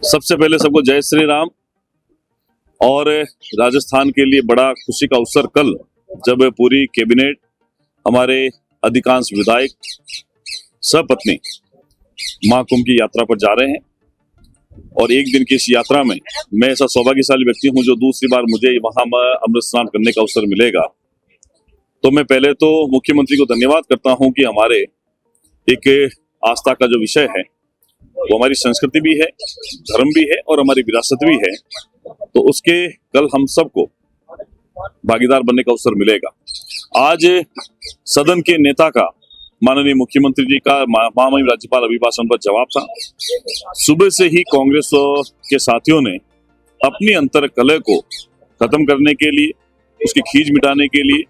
सबसे पहले सबको जय श्री राम। और राजस्थान के लिए बड़ा खुशी का अवसर कल, जब पूरी कैबिनेट, हमारे अधिकांश विधायक सपत्नी महाकुंभ की यात्रा पर जा रहे हैं। और एक दिन की इस यात्रा में मैं ऐसा सौभाग्यशाली व्यक्ति हूं जो दूसरी बार मुझे वहां अमृत स्नान करने का अवसर मिलेगा। तो मैं पहले तो मुख्यमंत्री को धन्यवाद करता हूं कि हमारे एक आस्था का जो विषय है वो हमारी संस्कृति भी है, धर्म भी है और हमारी विरासत भी है, तो उसके कल हम सबको भागीदार बनने का अवसर मिलेगा। आज सदन के नेता का माननीय मुख्यमंत्री जी का महामहिम राज्यपाल अभिभाषण पर जवाब था। सुबह से ही कांग्रेस के साथियों ने अपनी अंतर कलह को खत्म करने के लिए, उसकी खींच मिटाने के लिए,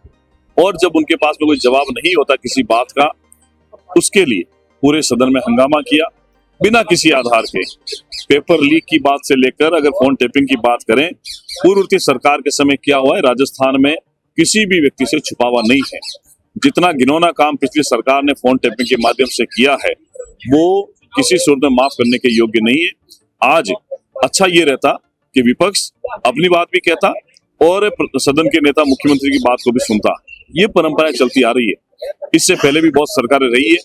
और जब उनके पास में कोई जवाब नहीं होता किसी बात का, उसके लिए पूरे सदन में हंगामा किया बिना किसी आधार के। पेपर लीक की बात से लेकर अगर फोन टेपिंग की बात करें, पूर्ववर्ती सरकार के समय क्या हुआ है, राजस्थान में किसी भी व्यक्ति से छुपा हुआ नहीं है। जितना घिनौना काम पिछली सरकार ने फोन टेपिंग के माध्यम से किया है वो किसी सूरत में माफ करने के योग्य नहीं है। आज अच्छा ये रहता कि विपक्ष अपनी बात भी कहता और सदन के नेता मुख्यमंत्री की बात को भी सुनता। ये परंपरा चलती आ रही है, इससे पहले भी बहुत सरकारें रही है,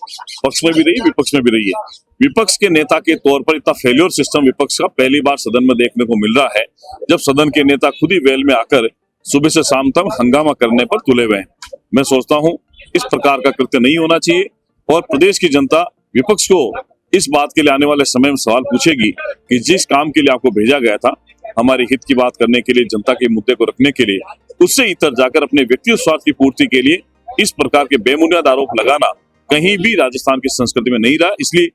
पक्ष में भी रही, विपक्ष में भी रही है। विपक्ष के नेता के तौर पर इतना फेल्योर सिस्टम विपक्ष का पहली बार सदन में देखने को मिल रहा है, जब सदन के नेता खुद ही वेल में आकर सुबह से शाम तक हंगामा करने पर तुले हुए हैं। मैं सोचता हूं इस प्रकार का कृत्य नहीं होना चाहिए और प्रदेश की जनता विपक्ष को इस बात के लिए आने वाले समय में सवाल पूछेगी कि जिस काम के लिए आपको भेजा गया था, हमारे हित की बात करने के लिए, जनता के मुद्दे को रखने के लिए, उससे इतर जाकर अपने व्यक्तिगत स्वार्थ की पूर्ति के लिए इस प्रकार के बेबुनियाद आरोप लगाना कहीं भी राजस्थान की संस्कृति में नहीं रहा। इसलिए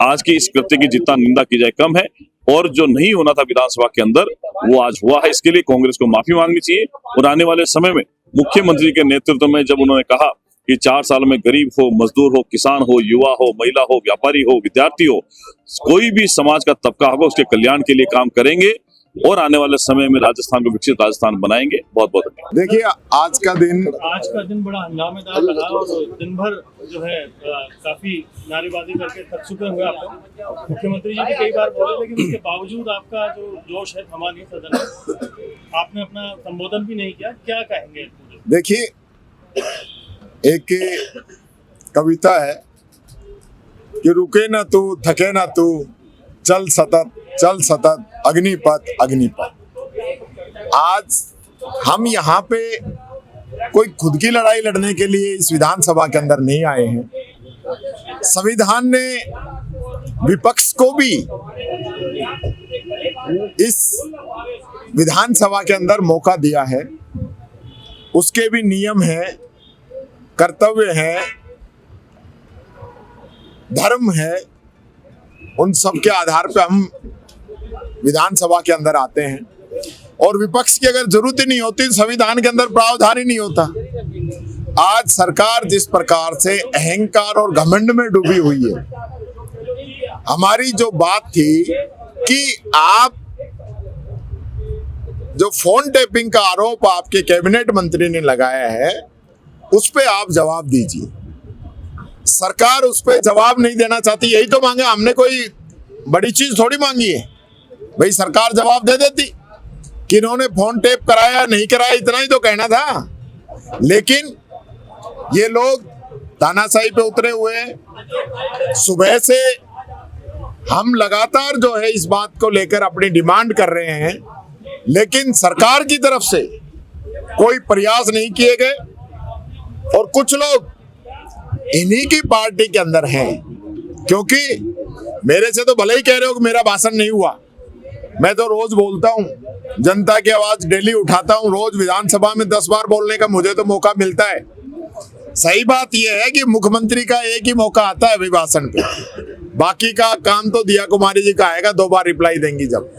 आज की इस कृत्य की जितना निंदा की जाए कम है, और जो नहीं होना था विधानसभा के अंदर वो आज हुआ है। इसके लिए कांग्रेस को माफी मांगनी चाहिए और आने वाले समय में मुख्यमंत्री के नेतृत्व में जब उन्होंने कहा कि 4 साल में गरीब हो, मजदूर हो, किसान हो, युवा हो, महिला हो, व्यापारी हो, विद्यार्थी हो, कोई भी समाज का तबका होगा उसके कल्याण के लिए काम करेंगे और आने वाले समय में राजस्थान को विकसित राजस्थान बनाएंगे। बहुत बहुत धन्यवाद। देखिए, आज का दिन बड़ा हंगामेदार रहा और दिन भर जो है काफी नारेबाजी करके थक चुके हुए आप। मुख्यमंत्री जी भी कई बार बोले, लेकिन उसके बावजूद आपका जो जोश है थमा नहीं सदन में। आपने अपना संबोधन भी नहीं किया, क्या कहेंगे? देखिए, एक कविता है कि रुके ना तू, थके ना तू, चल सतत अग्निपथ अग्निपथ। आज हम यहाँ पे कोई खुद की लड़ाई लड़ने के लिए इस विधानसभा के अंदर नहीं आए हैं। संविधान ने विपक्ष को भी इस विधानसभा के अंदर मौका दिया है, उसके भी नियम है, कर्तव्य है, धर्म है, उन सब के आधार पे हम विधानसभा के अंदर आते हैं। और विपक्ष की अगर जरूरत ही नहीं होती, संविधान के अंदर प्रावधान ही नहीं होता। आज सरकार जिस प्रकार से अहंकार और घमंड में डूबी हुई है, हमारी जो बात थी कि आप जो फोन टैपिंग का आरोप आपके कैबिनेट मंत्री ने लगाया है उस पे आप जवाब दीजिए। सरकार उस पे जवाब नहीं देना चाहती, यही तो मांगा हमने, कोई बड़ी चीज थोड़ी मांगी है भाई। सरकार जवाब दे देती कि इन्होंने फोन टेप कराया नहीं कराया, इतना ही तो कहना था। लेकिन ये लोग तानाशाही पे उतरे हुए हैं। सुबह से हम लगातार जो है इस बात को लेकर अपनी डिमांड कर रहे हैं, लेकिन सरकार की तरफ से कोई प्रयास नहीं किए गए। और कुछ लोग इन्हीं की पार्टी के अंदर हैं, क्योंकि मेरे से तो भले ही कह रहे हो कि मेरा भाषण नहीं हुआ, मैं तो रोज बोलता हूँ, जनता की आवाज डेली उठाता हूँ, रोज विधानसभा में 10 बार बोलने का मुझे तो मौका मिलता है। सही बात यह है कि मुख्यमंत्री का एक ही मौका आता है अभिभाषण पे, बाकी का काम तो दिया कुमारी जी का आएगा, 2 बार रिप्लाई देंगी जब।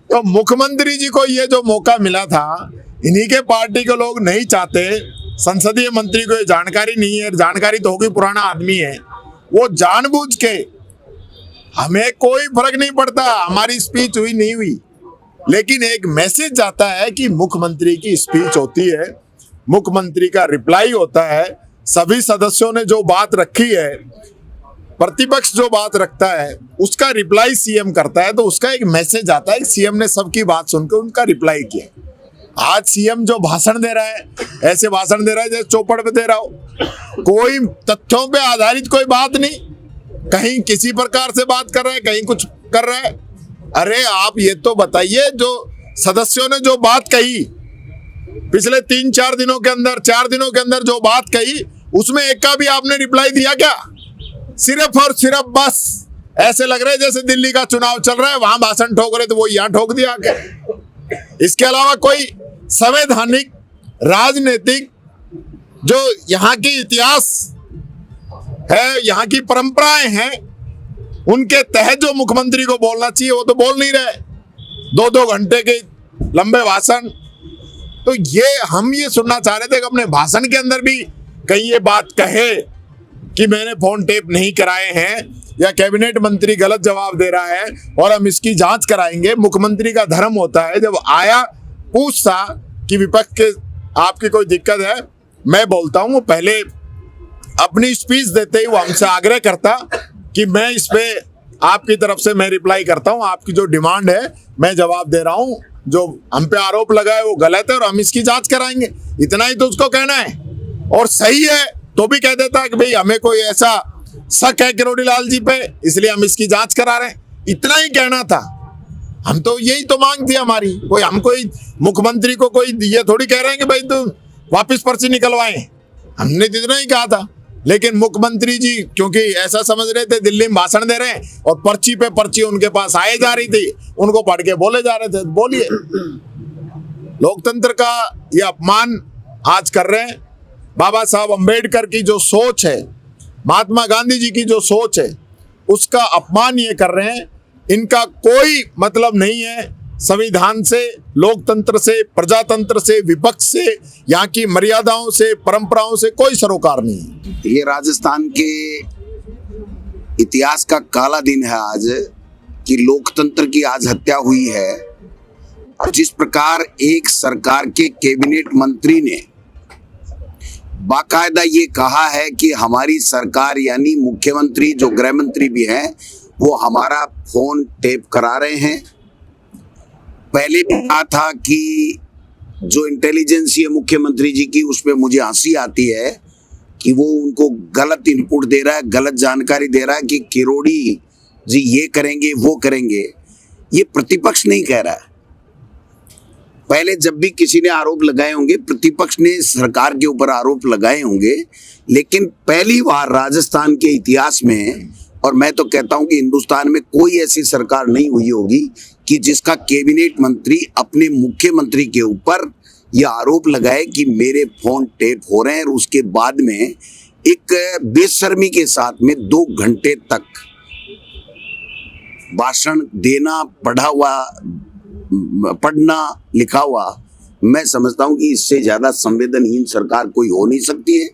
तो मुख्यमंत्री जी को ये जो मौका मिला था, इन्हीं के पार्टी के लोग नहीं चाहते। संसदीय मंत्री को ये जानकारी नहीं है, जानकारी तो होगी, पुराना आदमी है, वो जानबूझ के, हमें कोई फर्क नहीं पड़ता हमारी स्पीच हुई नहीं हुई, लेकिन एक मैसेज जाता है कि मुख्यमंत्री की स्पीच होती है, मुख्यमंत्री का रिप्लाई होता है, सभी सदस्यों ने जो बात रखी है प्रतिपक्ष जो बात रखता है उसका रिप्लाई सीएम करता है, तो उसका एक मैसेज आता है कि सीएम ने सबकी बात सुनकर उनका रिप्लाई किया। आज सीएम जो भाषण दे रहा है, ऐसे भाषण दे रहा है जैसे चौपड़ पे दे रहा हो, कोई तथ्यों पे आधारित कोई बात नहीं, कहीं किसी प्रकार से बात कर रहा है, कहीं कुछ कर रहा है। अरे आप ये तो बताइए, जो सदस्यों ने जो बात कही पिछले 3-4 दिनों के अंदर, 4 दिनों के अंदर जो बात कही, उसमें एक का भी आपने रिप्लाई दिया क्या? सिर्फ और सिर्फ बस ऐसे लग रहा है जैसे दिल्ली का चुनाव चल रहा है, वहां भाषण ठोक रहे तो वो यहां ठोक दिया आके। इसके अलावा कोई संवैधानिक, राजनीतिक, जो यहाँ की इतिहास है, यहाँ की परंपराएं हैं, उनके तहत जो मुख्यमंत्री को बोलना चाहिए वो तो बोल नहीं रहे। 2-2 घंटे के लंबे भाषण। तो ये हम ये सुनना चाह रहे थे कि अपने भाषण के अंदर भी कहीं ये बात कहे कि मैंने फोन टेप नहीं कराए हैं, या कैबिनेट मंत्री गलत जवाब दे रहा है और हम इसकी जांच कराएंगे। मुख्यमंत्री का धर्म होता है, जब आया पूछता कि विपक्ष के आपकी कोई दिक्कत है, मैं बोलता हूं, वो पहले अपनी स्पीच देते ही वो हमसे आग्रह करता कि मैं इस पे आपकी तरफ से मैं रिप्लाई करता हूं, आपकी जो डिमांड है मैं जवाब दे रहा हूं, जो हम पे आरोप लगा है वो गलत है और हम इसकी जांच कराएंगे। इतना ही तो उसको कहना है, और सही है तो भी कह देता है कि भाई हमें कोई ऐसा शक है किरोड़ीलाल जी पे, इसलिए हम इसकी जांच करा रहे हैं। इतना ही कहना था। हम तो यही तो मांग थी हमारी। हम कोई मुख्यमंत्री को कोई ये थोड़ी कह रहे हैं कि भाई तो वापस पर्ची निकलवाएं, हमने तो इतना ही कहा था। लेकिन मुख्यमंत्री जी क्योंकि ऐसा समझ रहे थे दिल्ली में भाषण दे रहे हैं और पर्ची पे पर्ची उनके पास आए जा रही थी, उनको पढ़ के बोले जा रहे थे। बोलिए, लोकतंत्र का ये अपमान आज कर रहे हैं। बाबा साहब अंबेडकर की जो सोच है, महात्मा गांधी जी की जो सोच है, उसका अपमान ये कर रहे हैं। इनका कोई मतलब नहीं है संविधान से, लोकतंत्र से, प्रजातंत्र से, विपक्ष से, यहाँ की मर्यादाओं से, परंपराओं से कोई सरोकार नहीं है। ये राजस्थान के इतिहास का काला दिन है आज, कि लोकतंत्र की आज हत्या हुई है। और जिस प्रकार एक सरकार के कैबिनेट मंत्री ने बाकायदा ये कहा है कि हमारी सरकार यानी मुख्यमंत्री जो गृह मंत्री भी हैं वो हमारा फोन टेप करा रहे हैं। पहले भी कहा था कि जो इंटेलिजेंस है मुख्यमंत्री जी की, उसमें मुझे हंसी आती है कि वो उनको गलत इनपुट दे रहा है, गलत जानकारी दे रहा है कि किरोड़ी जी ये करेंगे वो करेंगे। ये प्रतिपक्ष नहीं कह रहा है। पहले जब भी किसी ने आरोप लगाए होंगे, प्रतिपक्ष ने सरकार के ऊपर आरोप लगाए होंगे, लेकिन पहली बार राजस्थान के इतिहास में, और मैं तो कहता हूं कि हिंदुस्तान में कोई ऐसी सरकार नहीं हुई होगी कि जिसका कैबिनेट मंत्री अपने मुख्यमंत्री के ऊपर यह आरोप लगाए कि मेरे फोन टेप हो रहे हैं, और उसके बाद में एक बेशर्मी के साथ में 2 घंटे तक भाषण देना, पढ़ना लिखा हुआ। मैं समझता हूं कि इससे ज्यादा संवेदनहीन सरकार कोई हो नहीं सकती है।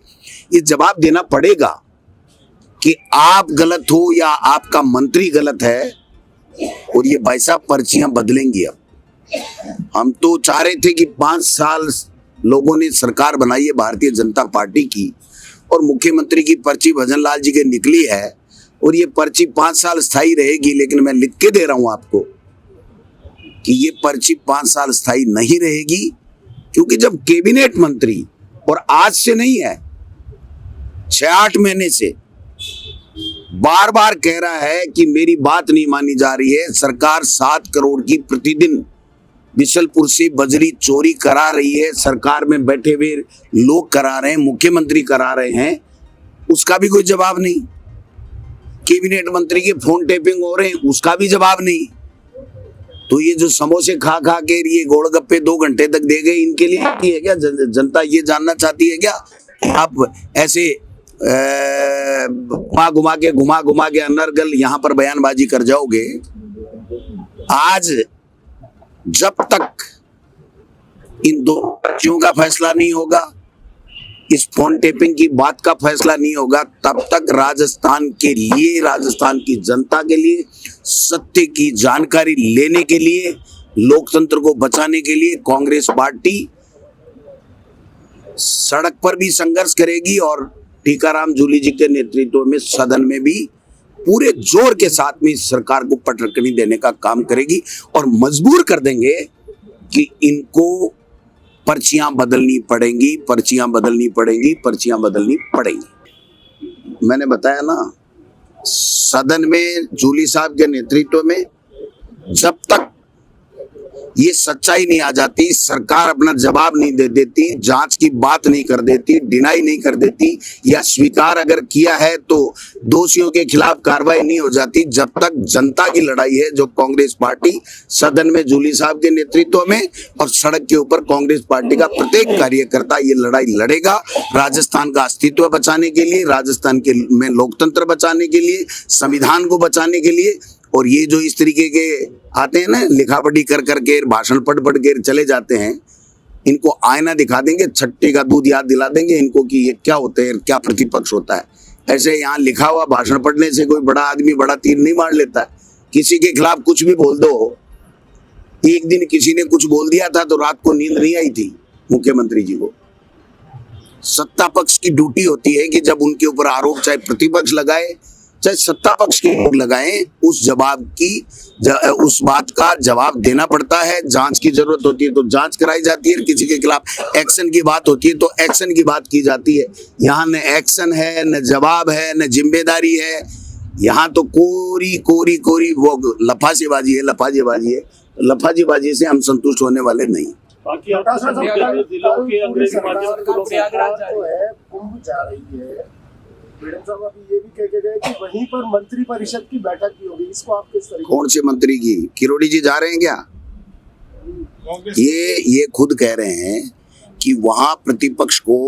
ये जवाब देना पड़ेगा कि आप गलत हो या आपका मंत्री गलत है, और ये भाई साहब पर्चियां बदलेंगी। अब हम तो चाह रहे थे कि 5 साल लोगों ने सरकार बनाई है भारतीय जनता पार्टी की, और मुख्यमंत्री की पर्ची भजन लाल जी के निकली है, और ये पर्ची 5 साल स्थायी रहेगी। लेकिन मैं लिख के दे रहा हूं आपको कि ये पर्ची 5 साल स्थायी नहीं रहेगी, क्योंकि जब कैबिनेट मंत्री, और आज से नहीं है, 6-8 महीने से बार बार कह रहा है कि मेरी बात नहीं मानी जा रही है, सरकार 7 करोड़ की प्रतिदिन बिशलपुर से बजरी चोरी करा रही है, सरकार में बैठे हुए लोग करा रहे हैं, मुख्यमंत्री करा रहे हैं, उसका भी कोई जवाब नहीं। कैबिनेट मंत्री के फोन टेपिंग हो रहे हैं, उसका भी जवाब नहीं। तो ये जो समोसे खा खा के ये गोलगप्पे 2 घंटे तक दे गए, इनके लिए है क्या? जनता ये जानना चाहती है क्या आप ऐसे घुमा घुमा के अनर्गल यहाँ पर बयानबाजी कर जाओगे? आज जब तक इन 2 बच्चियों का फैसला नहीं होगा, इस फोन टेपिंग की बात का फैसला नहीं होगा, तब तक राजस्थान के लिए, राजस्थान की जनता के लिए, सत्य की जानकारी लेने के लिए, लोकतंत्र को बचाने के लिए कांग्रेस पार्टी सड़क पर भी संघर्ष करेगी, और टीकाराम जूली जी के नेतृत्व में सदन में भी पूरे जोर के साथ में इस सरकार को पटरकनी देने का काम करेगी और मजबूर कर देंगे कि इनको पर्चियां बदलनी पड़ेंगी, पर्चियां बदलनी पड़ेंगी, पर्चियां बदलनी पड़ेंगी। मैंने बताया ना, सदन में जूली साहब के नेतृत्व में जब तक ये सच्चाई नहीं आ जाती, सरकार अपना जवाब नहीं दे देती, जांच की बात नहीं कर देती, डिनाई नहीं कर देती, या स्वीकार अगर किया है तो दोषियों के खिलाफ कार्रवाई नहीं हो जाती, जब तक जनता की लड़ाई है जो कांग्रेस पार्टी सदन में जूली साहब के नेतृत्व में और सड़क के ऊपर कांग्रेस पार्टी का प्रत्येक कार्यकर्ता ये लड़ाई लड़ेगा, राजस्थान का अस्तित्व बचाने के लिए, राजस्थान के में लोकतंत्र बचाने के लिए, संविधान को बचाने के लिए। और ये जो इस तरीके के आते हैं ना, लिखापढ़ी कर करके भाषण पढ़ पढ़ के चले जाते हैं, इनको आईना दिखा देंगे, छट्टे का दूध याद दिला देंगे इनको कि ये क्या होते हैं, क्या प्रतिपक्ष होता है। ऐसे यहाँ लिखा हुआ भाषण पढ़ने से कोई बड़ा आदमी बड़ा तीर नहीं मार लेता है। किसी के खिलाफ कुछ भी बोल दो। एक दिन किसी ने कुछ बोल दिया था तो रात को नींद नहीं आई थी मुख्यमंत्री जी को। सत्ता पक्ष की ड्यूटी होती है कि जब उनके ऊपर आरोप चाहे प्रतिपक्ष लगाए चाहे सत्ता पक्ष के लोग लगाएं, उस बात का जवाब देना पड़ता है। जांच की जरूरत होती है तो जांच कराई जाती है, किसी के खिलाफ एक्शन की बात होती है तो एक्शन की बात की जाती है। यहाँ न एक्शन है, न जवाब है, न जिम्मेदारी है। यहाँ तो कोरी वो लफाजीबाजी है, लफाजीबाजी है। लफाजीबाजी से हम संतुष्ट होने वाले नहीं। बाकी जिलों के अंग्रेजी माध्यम जो है कुंभ जा रही है, मैडम साहब अभी ये भी कह के गए कि वहीं पर मंत्री परिषद की बैठक भी होगी, इसको आप किस तरीके? कौन से मंत्री की? किरोड़ी जी जा रहे हैं क्या? ये खुद कह रहे हैं कि वहां प्रतिपक्ष को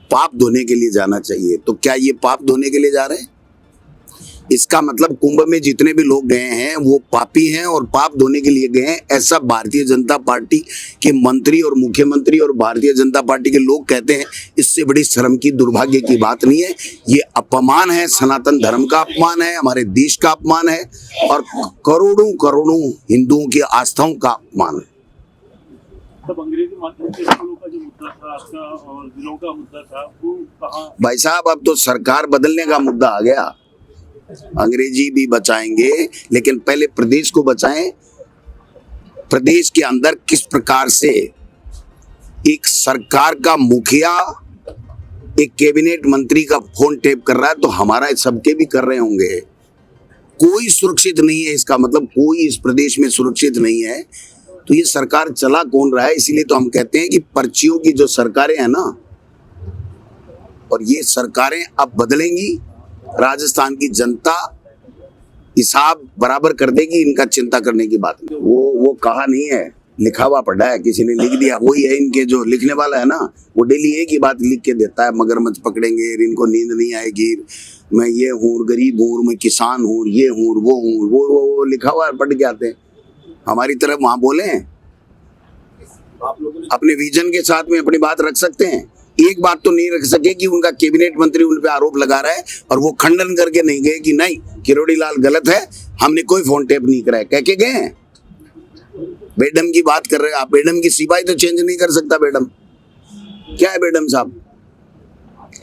पाप धोने के लिए जाना चाहिए। तो क्या ये पाप धोने के लिए जा रहे हैं? इसका मतलब कुंभ में जितने भी लोग गए हैं वो पापी हैं और पाप धोने के लिए गए हैं, ऐसा भारतीय जनता पार्टी के मंत्री और मुख्यमंत्री और भारतीय जनता पार्टी के लोग कहते हैं। इससे बड़ी शर्म की, दुर्भाग्य की बात नहीं है। ये अपमान है, सनातन धर्म का अपमान है, हमारे देश का अपमान है और करोड़ों हिंदुओं की आस्थाओं का अपमान है। तब अंग्रेजी माध्यम के स्कूलों का जो मुद्दा था आपका और जिलों का मुद्दा था, वो कहाँ? भाई साहब, अब तो सरकार बदलने का मुद्दा आ गया। अंग्रेजी भी बचाएंगे, लेकिन पहले प्रदेश को बचाएं। प्रदेश के अंदर किस प्रकार से एक सरकार का मुखिया एक कैबिनेट मंत्री का फोन टेप कर रहा है, तो हमारा सबके भी कर रहे होंगे। कोई सुरक्षित नहीं है, इसका मतलब कोई इस प्रदेश में सुरक्षित नहीं है। तो ये सरकार चला कौन रहा है? इसीलिए तो हम कहते हैं कि पर्चियों की जो सरकारें हैं ना, और ये सरकारें अब बदलेंगी। राजस्थान की जनता हिसाब बराबर कर देगी, इनका चिंता करने की बात नहीं। वो कहा नहीं है, लिखा हुआ पढ़ा है, किसी ने लिख दिया। वही है, इनके जो लिखने वाला है ना, वो डेली एक ही बात लिख के देता है, मगरमच्छ पकड़ेंगे, इनको नींद नहीं आएगी, मैं ये हूँ, गरीब हूँ, मैं किसान हूँ, ये हूँ, वो लिखा हुआ पढ़ के आते हैं। हमारी तरफ वहां बोले, अपने विजन के साथ में अपनी बात रख सकते हैं। एक बात तो नहीं रख सके कि उनका कैबिनेट मंत्री उन पे आरोप लगा रहा है और वो खंडन करके नहीं गए कि नहीं, किरोड़ी लाल गलत है, हमने कोई फोन टेप नहीं कराया, कह के गए हैं। बेडम की बात कर रहे हैं आप, बेडम की सिपाही तो चेंज नहीं कर सकता। बेडम क्या है? बेडम साहब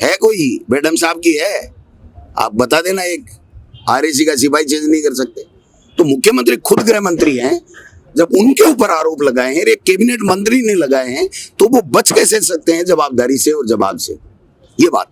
है कोई? बेडम साहब की है, आप बता देना। एक आरएसी का सिपाही चेंज नहीं कर सकते। तो मुख्यमंत्री खुद गृह मंत्री हैं, जब उनके ऊपर आरोप लगाए हैं, एक कैबिनेट मंत्री ने लगाए हैं, तो वो बच कैसे सकते हैं जवाबदारी से और जवाब से? ये बात